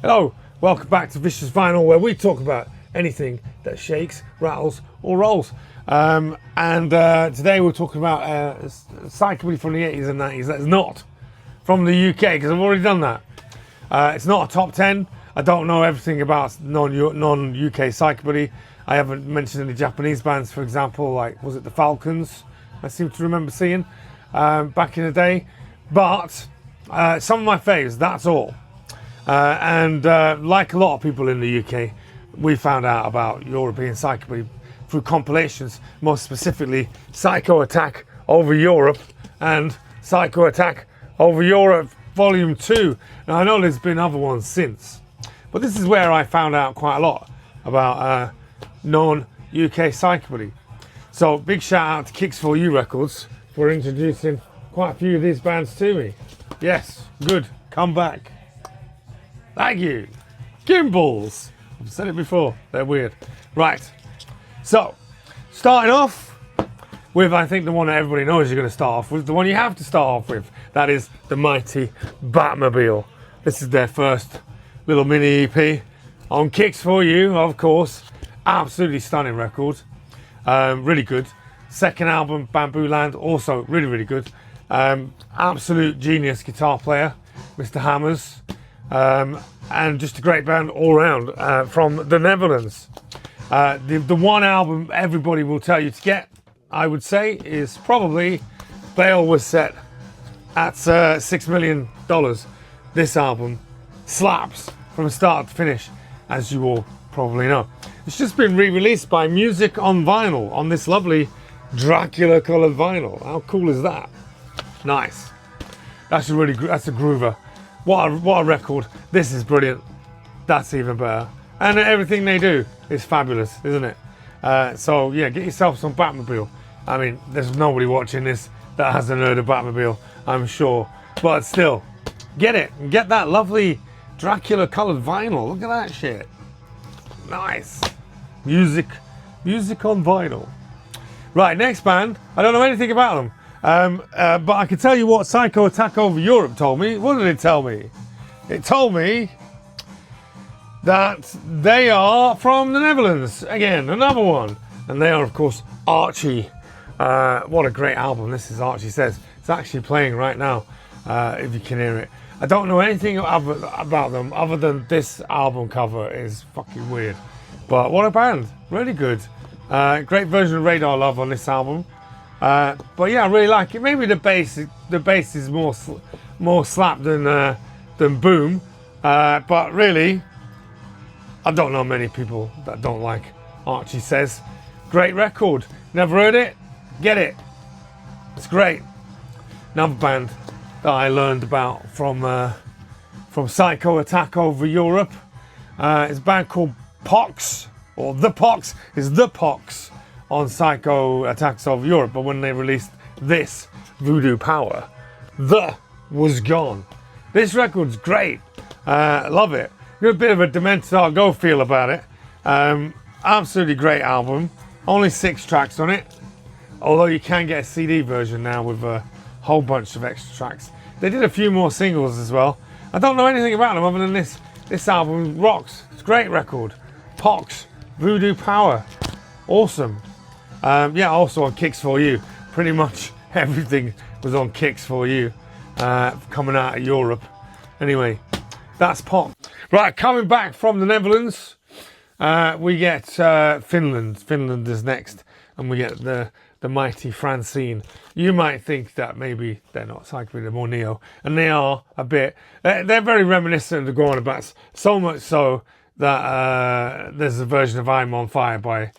Hello, welcome back to Vicious Vinyl, where we talk about anything that shakes, rattles, or rolls. Today we're talking about Psychobilly from the 80s and 90s that's not from the UK, because I've already done that. It's not a top 10. I don't know everything about non-UK Psychobilly. I haven't mentioned any Japanese bands, for example, like, was it the Falcons? I seem to remember seeing back in the day. But some of my faves, that's all. Like a lot of people in the UK, we found out about European Psychobilly through compilations, most specifically Psycho Attack Over Europe and Psycho Attack Over Europe Volume 2. Now, I know there's been other ones since, but this is where I found out quite a lot about non-UK Psychobilly. So big shout out to Kicks For You Records for introducing quite a few of these bands to me. Yes, good, come back. Thank you. Gimbals. I've said it before, they're weird. Right, so starting off with, I think, the one that everybody knows you're going to start off with, the one you have to start off with, that is the mighty Batmobile. This is their first little mini EP on Kicks For You, of course. Absolutely stunning record, really good. Second album, Bamboo Land, also really, really good. Absolute genius guitar player, Mr. Hammers. And just a great band all around from the Netherlands. The one album everybody will tell you to get, I would say, is probably Bale Was Set at $6 million. This album slaps from start to finish, as you all probably know. It's just been re-released by Music on Vinyl on this lovely Dracula coloured vinyl. How cool is that? Nice. That's a groover. What a record. This is brilliant. That's even better. And everything they do is fabulous, isn't it? So yeah, get yourself some Batmobile. I mean, there's nobody watching this that hasn't heard of Batmobile, I'm sure. But still, get it. Get that lovely Dracula coloured vinyl. Look at that shit. Nice. Music on vinyl. Right, next band. I don't know anything about them. But I can tell you what Psycho Attack Over Europe told me. What did it tell me? It told me that they are from the Netherlands. Again, another one. And they are, of course, Archie. What a great album. This is Archie Says. It's actually playing right now, if you can hear it. I don't know anything about them other than this album cover is fucking weird. But what a band. Really good. Great version of Radar Love on this album. But yeah, I really like it. Maybe the bass is more slap than boom. But really, I don't know many people that don't like Archie Says. Great record. Never heard it? Get it. It's great. Another band that I learned about from Psycho Attack Over Europe is a band called Pox, or The Pox is The Pox on Psycho Attacks Over Europe, but when they released this, Voodoo Power, the was gone. This record's great. Love it. Got a bit of a Dementor Go feel about it. Absolutely great album. Only 6 tracks on it, although you can get a CD version now with a whole bunch of extra tracks. They did a few more singles as well. I don't know anything about them other than this. This album rocks. It's a great record. Pox, Voodoo Power, awesome. Yeah, also on Kicks For You. Pretty much everything was on Kicks For You, coming out of Europe. Anyway, that's pop. Right, coming back from the Netherlands, we get Finland. Finland is next, and we get the mighty Francine. You might think that maybe they're not Psychobilly, they're more neo, and they are a bit. They're very reminiscent of the Go On Bats, so much so that there's a version of I'm On Fire by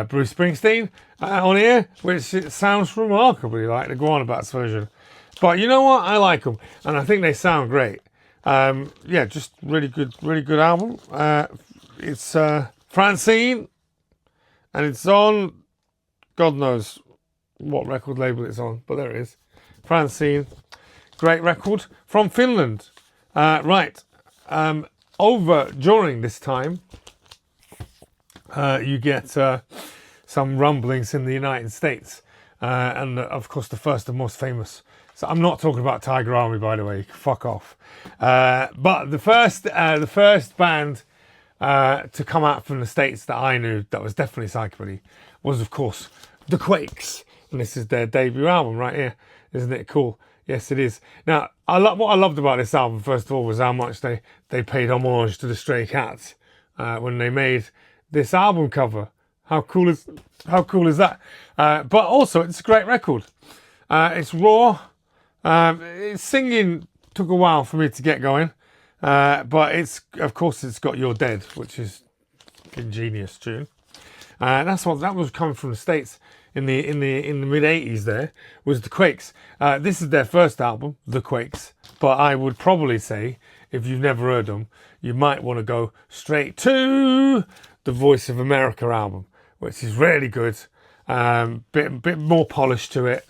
Bruce Springsteen on here, which it sounds remarkably like the Go On Bats version. But you know what? I like them, and I think they sound great. Yeah, just really good album. It's Francine, and it's on God knows what record label it's on, but there it is. Francine, great record from Finland. Right, over during this time, you get some rumblings in the United States, and of course the first and most famous So I'm not talking about Tiger Army, by the way. You can fuck off. But the first band to come out from the States that I knew that was definitely Psychobilly was, of course, the Quakes. And this is their debut album right here. Isn't it cool? Yes, it is. Now, what I loved about this album, first of all, was how much they paid homage to the Stray Cats when they made this album cover. How cool is that? But also, it's a great record. It's raw. Singing took a while for me to get going. But of course, it's got You're Dead, which is a genius tune. That was coming from the States in the mid '80s. There was the Quakes. This is their first album, The Quakes. But I would probably say, if you've never heard them, you might want to go straight to the Voice of America album, which is really good. Bit more polished to it,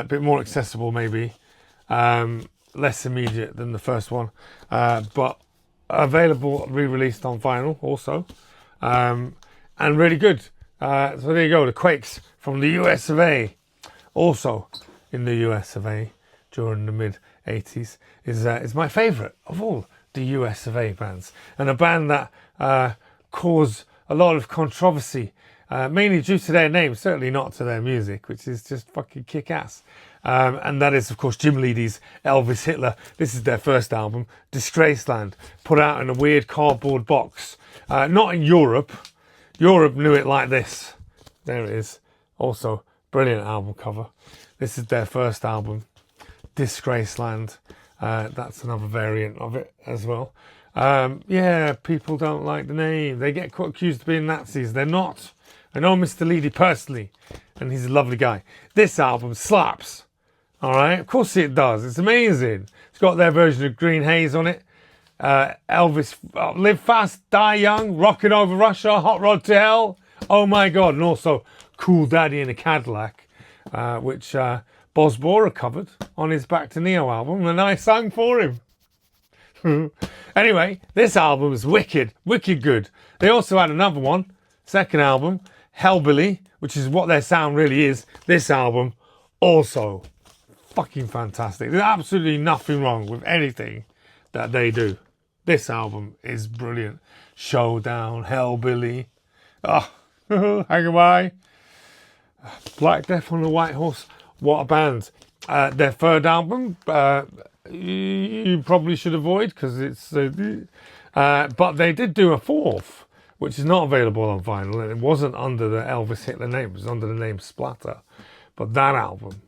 bit more accessible maybe, less immediate than the first one, but available re-released on vinyl also, and really good. So there you go, the Quakes from the US of A, also in the US of A during the mid '80s, is my favourite of all the US of A bands, and a band that caused a lot of controversy, mainly due to their name, certainly not to their music, which is just fucking kick-ass. And that is, of course, Jim Leedy's Elvis Hitler. This is their first album, Disgraceland, put out in a weird cardboard box. Not in Europe. Europe knew it like this. There it is. Also, brilliant album cover. This is their first album, Disgraceland. That's another variant of it as well. Yeah, people don't like the name. They get accused of being Nazis. They're not. I know Mr. Leedy personally, and he's a lovely guy. This album slaps. All right, of course it does. It's amazing. It's got their version of Green Haze on it. Elvis, Live Fast, Die Young, Rockin' Over Russia, Hot Rod to Hell. Oh my God. And also Cool Daddy in a Cadillac, which Boz Bora covered on his Back to Neo album, and I sang for him. Anyway, this album is wicked good. They also had another one, second album, Hellbully, which is what their sound really is. This album, also fucking fantastic. There's absolutely nothing wrong with anything that they do. This album is brilliant. Showdown, Hellbilly, Hang Away, Black Death on the White Horse. What a band. Their third album, you probably should avoid because it's... but they did do a fourth, which is not available on vinyl, and it wasn't under the Elvis Hitler name. It was under the name Splatter. But that album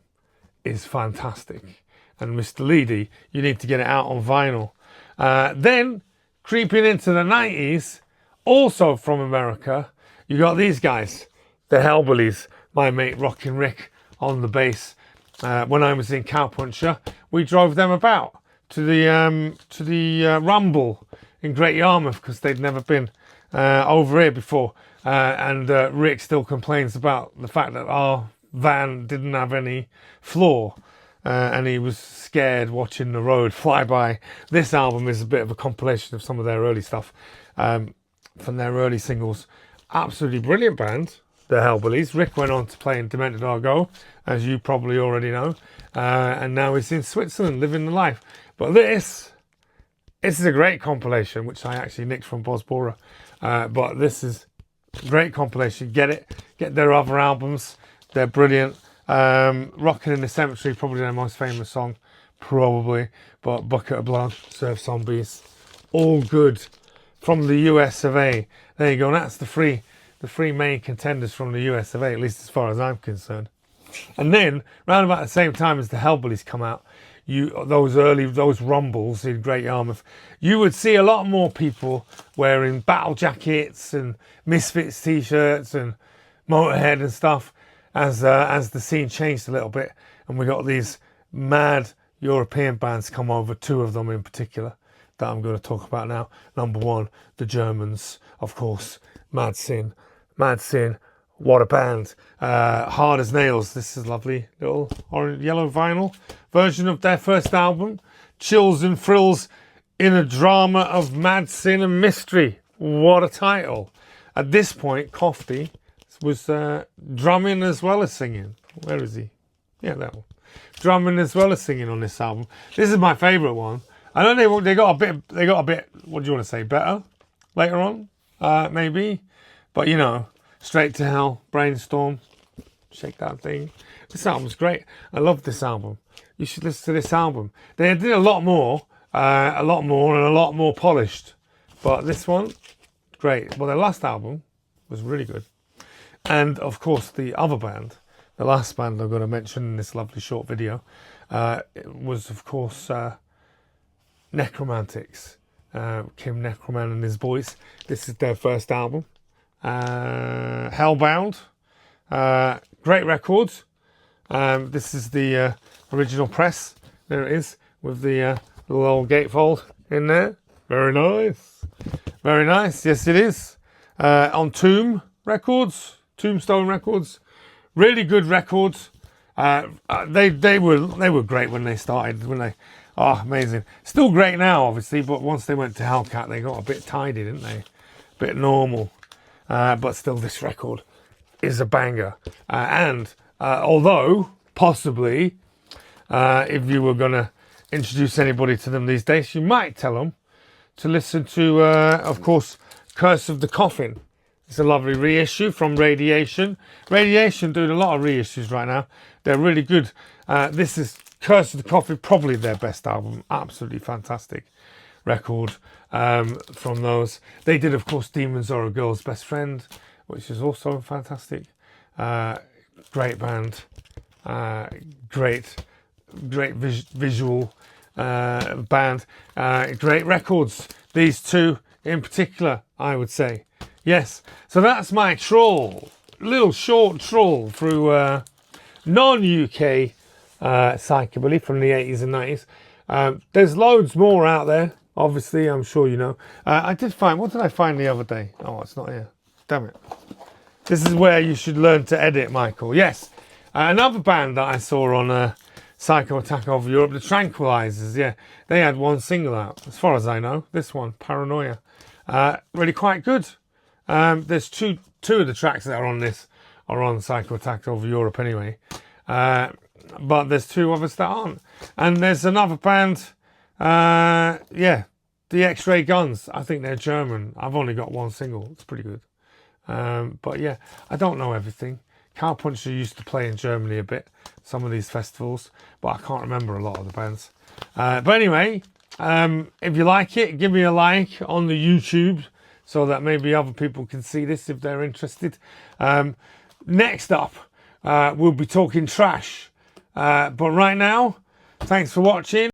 is fantastic. And Mr. Leedy, you need to get it out on vinyl. Then, creeping into the 90s, also from America, you got these guys, the Hellbullies. My mate Rockin' Rick on the bass. When I was in Cowpuncher, we drove them about to the Rumble in Great Yarmouth because they'd never been over here before. And Rick still complains about the fact that our van didn't have any floor. And he was scared watching the road fly by. This album is a bit of a compilation of some of their early stuff from their early singles. Absolutely brilliant band, the Hellbullies. Rick went on to play in Demented Argo, as you probably already know. And now he's in Switzerland living the life. But this is a great compilation, which I actually nicked from Boz Bora. But this is a great compilation. Get it. Get their other albums. They're brilliant. Rockin' in the Cemetery, probably their most famous song, probably. But Bucket of Blood, Surf Zombies, all good from the US of A. There you go. And that's the three main contenders from the US of A, at least as far as I'm concerned. And then, round about the same time as the Hellbullies come out, those rumbles in Great Yarmouth, you would see a lot more people wearing battle jackets and Misfits t-shirts and Motorhead and stuff. As the scene changed a little bit, and we got these mad European bands come over, two of them in particular that I'm going to talk about now. Number one, the Germans, of course, Mad Sin, what a band. Hard as Nails, this is lovely little orange yellow vinyl version of their first album, Chills and Thrills in a Drama of Mad Sin and Mystery. What a title. At this point, Kofty was drumming as well as singing. Where is he? Yeah, that one. drumming as well as singing on this album. This is my favourite one. I know they got a bit. What do you want to say? Better later on, maybe. But you know, Straight to Hell, Brainstorm, Shake That Thing. This album's great. I love this album. You should listen to this album. They did a lot more, and a lot more polished. But this one, great. Well, their last album was really good. And of course, the other band, the last band I'm going to mention in this lovely short video, was of course Nekromantix. Kim Necroman and his boys. This is their first album. Hellbound. Great records. This is the original press. There it is, with the little old gatefold in there. Very nice. Very nice. Yes, it is. On Tombstone Records. Really good records. They were great when they started. Amazing. Still great now, obviously, but once they went to Hellcat, they got a bit tidy, didn't they? A bit normal. But still, this record is a banger. And although, possibly, if you were going to introduce anybody to them these days, you might tell them to listen to, of course, Curse of the Coffin. It's a lovely reissue from Radiation. Radiation doing a lot of reissues right now. They're really good. This is Curse of the Coffin, probably their best album. Absolutely fantastic record from those. They did, of course, Demons Are a Girl's Best Friend, which is also fantastic. Great band. Great visual band. Great records. These two in particular, I would say. Yes, so that's my trawl, little short trawl through non-UK psychobilly from the 80s and 90s. There's loads more out there, obviously, I'm sure you know. What did I find the other day? Oh, it's not here. Damn it. This is where you should learn to edit, Michael. Yes, another band that I saw on Psycho Attack Over Europe, the Tranquilizers, yeah. They had one single out, as far as I know. This one, Paranoia. Really quite good. There's two of the tracks that are on this are on Psycho Attack Over Europe anyway. But there's two others that aren't. And there's another band, the X-Ray Guns. I think they're German. I've only got one single. It's pretty good. But yeah, I don't know everything. Cowpuncher used to play in Germany a bit, some of these festivals, but I can't remember a lot of the bands. But anyway, if you like it, give me a like on the YouTube so that maybe other people can see this if they're interested. Next up, we'll be talking trash. But right now, thanks for watching.